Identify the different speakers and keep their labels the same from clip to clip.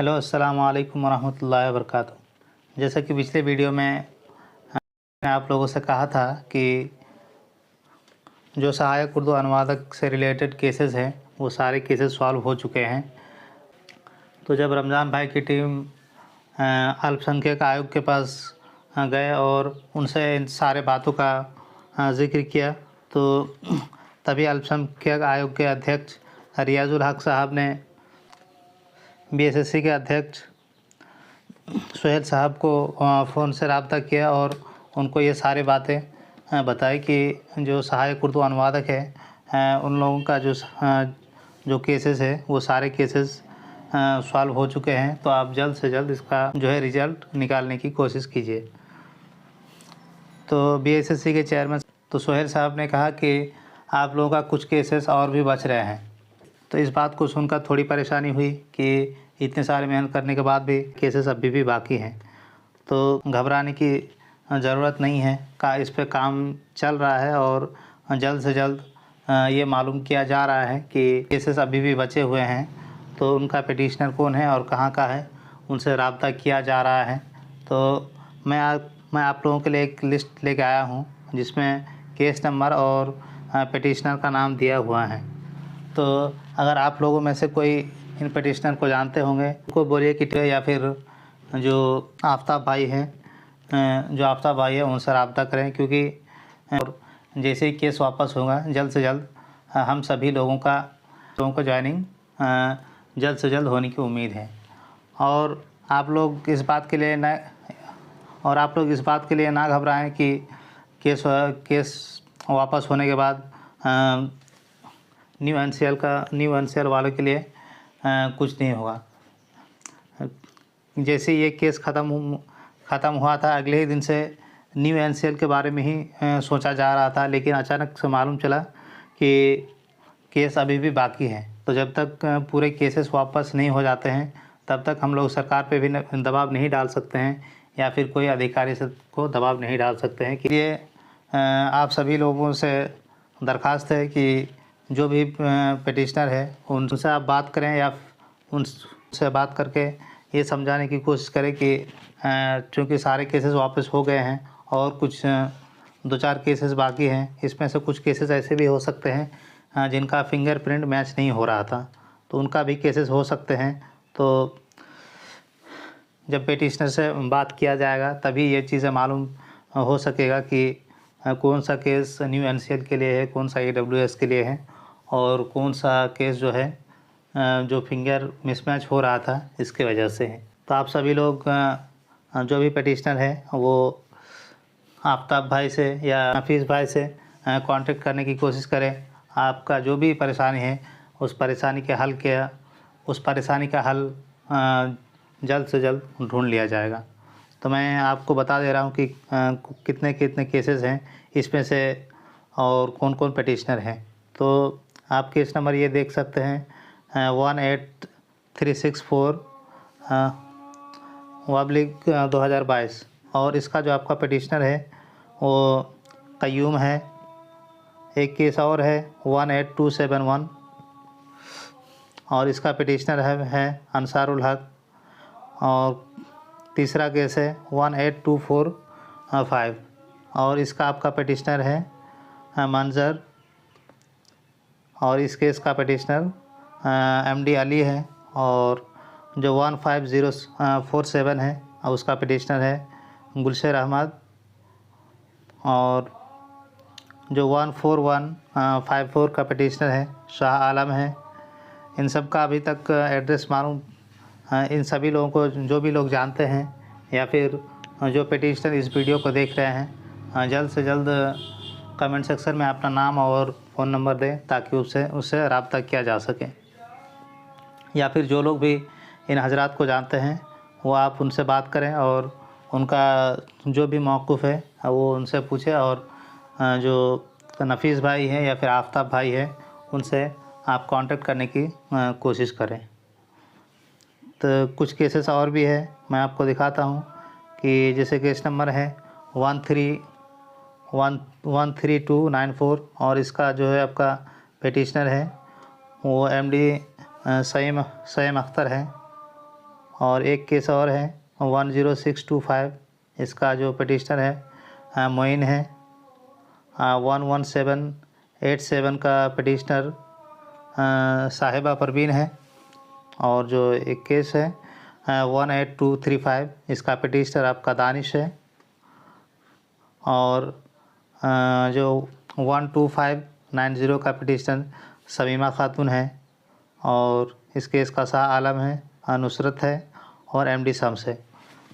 Speaker 1: Hello अस्सलाम वालेकुम वरहमतुल्लाहि वबरकातुहू। जैसा कि पिछले वीडियो में मैंने आप लोगों से कहा था कि जो सहायक उर्दू अनुवादक से रिलेटेड केसेस हैं वो सारे केसेस सॉल्व हो चुके हैं। तो जब रमज़ान भाई की टीम अल्पसंख्यक आयोग के पास गए और उनसे इन सारे बातों का ज़िक्र किया तो तभी अल्पसंख्यक आयोग के अध्यक्ष रियाजुल हक साहब ने बीएसएससी के अध्यक्ष सुहेल साहब को फ़ोन से रब्ता किया और उनको ये सारी बातें बताई कि जो सहायक उर्दू अनुवादक है उन लोगों का जो केसेस है वो सारे केसेस सॉल्व हो चुके हैं। तो आप जल्द से जल्द इसका जो है रिज़ल्ट निकालने की कोशिश कीजिए। तो बीएसएससी के चेयरमैन तो सुहेल साहब ने कहा कि आप लोगों का कुछ केसेस और भी बच रहे हैं। तो इस बात को सुनकर थोड़ी परेशानी हुई कि इतने सारे मेहनत करने के बाद भी केसेस अभी भी बाकी हैं। तो घबराने की ज़रूरत नहीं है, इस पे काम चल रहा है और जल्द से जल्द ये मालूम किया जा रहा है कि केसेस अभी भी बचे हुए हैं। तो उनका पिटिशनर कौन है और कहाँ का है, उनसे रब्ता किया जा रहा है। तो मैं आप लोगों के लिए एक लिस्ट लेके आया हूँ जिसमें केस नंबर और पिटिशनर का नाम दिया हुआ है। तो अगर आप लोगों में से कोई इन पिटिशनर को जानते होंगे उनको बोलिए कि या फिर जो आफ्ताब भाई हैं उनसे रब्ता करें, क्योंकि जैसे ही केस वापस होगा जल्द से जल्द हम सभी लोगों को ज्वाइनिंग जल्द से जल्द होने की उम्मीद है। और आप लोग इस बात के लिए ना घबराएं कि केस वापस होने के बाद न्यू एनसीएल वालों के लिए कुछ नहीं होगा। जैसे ये केस ख़त्म हुआ था अगले ही दिन से न्यू एनसीएल के बारे में ही सोचा जा रहा था, लेकिन अचानक से मालूम चला कि केस अभी भी बाकी है। तो जब तक पूरे केसेस वापस नहीं हो जाते हैं तब तक हम लोग सरकार पे भी दबाव नहीं डाल सकते हैं या फिर कोई अधिकारी को दबाव नहीं डाल सकते हैं। कि ये आप सभी लोगों से दरख्वास्त है कि जो भी पिटिशनर है उनसे आप बात करें या उनसे बात करके ये समझाने की कोशिश करें कि चूँकि सारे केसेस वापस हो गए हैं और कुछ 2-4 केसेस बाकी हैं। इसमें से कुछ केसेस ऐसे भी हो सकते हैं जिनका फिंगरप्रिंट मैच नहीं हो रहा था, तो उनका भी केसेस हो सकते हैं। तो जब पिटिशनर से बात किया जाएगा तभी ये चीज़ें मालूम हो सकेगा कि कौन सा केस न्यू एनसीएल के लिए है, कौन सा ईडब्ल्यूएस के लिए है और कौन सा केस जो है जो फिंगर मिसमैच हो रहा था इसके वजह से है। तो आप सभी लोग जो भी पिटिशनर है वो आफ्ताब भाई से या नफीस भाई से कांटेक्ट करने की कोशिश करें। आपका जो भी परेशानी है उस परेशानी का हल जल्द से जल्द ढूंढ लिया जाएगा। तो मैं आपको बता दे रहा हूँ कि कितने केसेस हैं इसमें से और कौन कौन पिटिशनर हैं। तो आप केस नंबर ये देख सकते हैं 18364/2022 और इसका जो आपका पिटिशनर है वो क़य्यूम है। एक केस और है 18271 और इसका पिटिशनर है अंसारुल हक। और तीसरा केस है 18245 और इसका आपका पिटिशनर है मंजर और इस केस का पिटिशनर एमडी अली है। और जो 15047 है उसका पिटिशनर है गुलशर अहमद। और जो 14154 का पिटिशनर है शाह आलम है। इन सब का अभी तक एड्रेस मालूम इन सभी लोगों को जो भी लोग जानते हैं या फिर जो पिटिशनर इस वीडियो को देख रहे हैं जल्द से जल्द कमेंट सेक्शन में अपना नाम और फ़ोन नंबर दें ताकि उससे रब्ता किया जा सके। या फिर जो लोग भी इन हजरात को जानते हैं वो आप उनसे बात करें और उनका जो भी मौक़िफ़ है वो उनसे पूछें और जो नफीस भाई हैं या फिर आफ्ताब भाई है उनसे आप कांटेक्ट करने की कोशिश करें। तो कुछ केसेस और भी है, मैं आपको दिखाता हूँ कि जैसे केस नंबर है 13294 और इसका जो है आपका पिटिशनर है वो एमडी सईम अख्तर है। और एक केस और है 10625, इसका जो पटिशनर है मोइन है। 11787 का पटिशनर साहिबा परवीन है। और जो एक केस है 18235, इसका पटिशनर आपका दानिश है। और जो 12590 का पटिशनर समीमा खातून है। और इस केस का शाह आलम है, नुसरत है और MD शम्स है।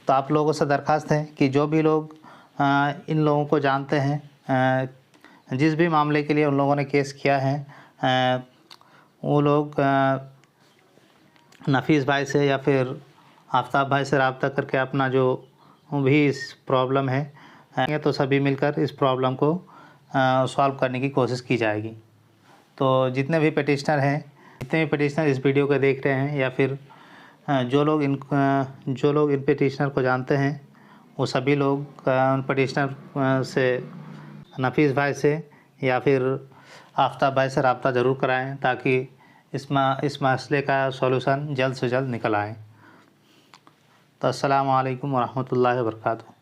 Speaker 1: तो आप लोगों से दरख्वास्त है कि जो भी लोग इन लोगों को जानते हैं, जिस भी मामले के लिए उन लोगों ने केस किया है, वो लोग नफीस भाई से या फिर आफ्ताब भाई से रब्ता करके अपना जो भी इस प्रॉब्लम है तो सभी मिलकर इस प्रॉब्लम को सॉल्व करने की कोशिश की जाएगी। तो जितने भी पटिशनर हैं, जितने भी पटिशनर इस वीडियो को देख रहे हैं या फिर जो लोग इन पटिशनर को जानते हैं, वो सभी लोग उन पटिशनर से, नफीस भाई से या फिर आफ्ताब भाई से रब्ता ज़रूर कराएं ताकि इस मसले का सॉल्यूशन जल्द से जल्द निकल आए। तो अस्सलामु अलैकुम वरहमतुल्लाहि वबरकातुहू।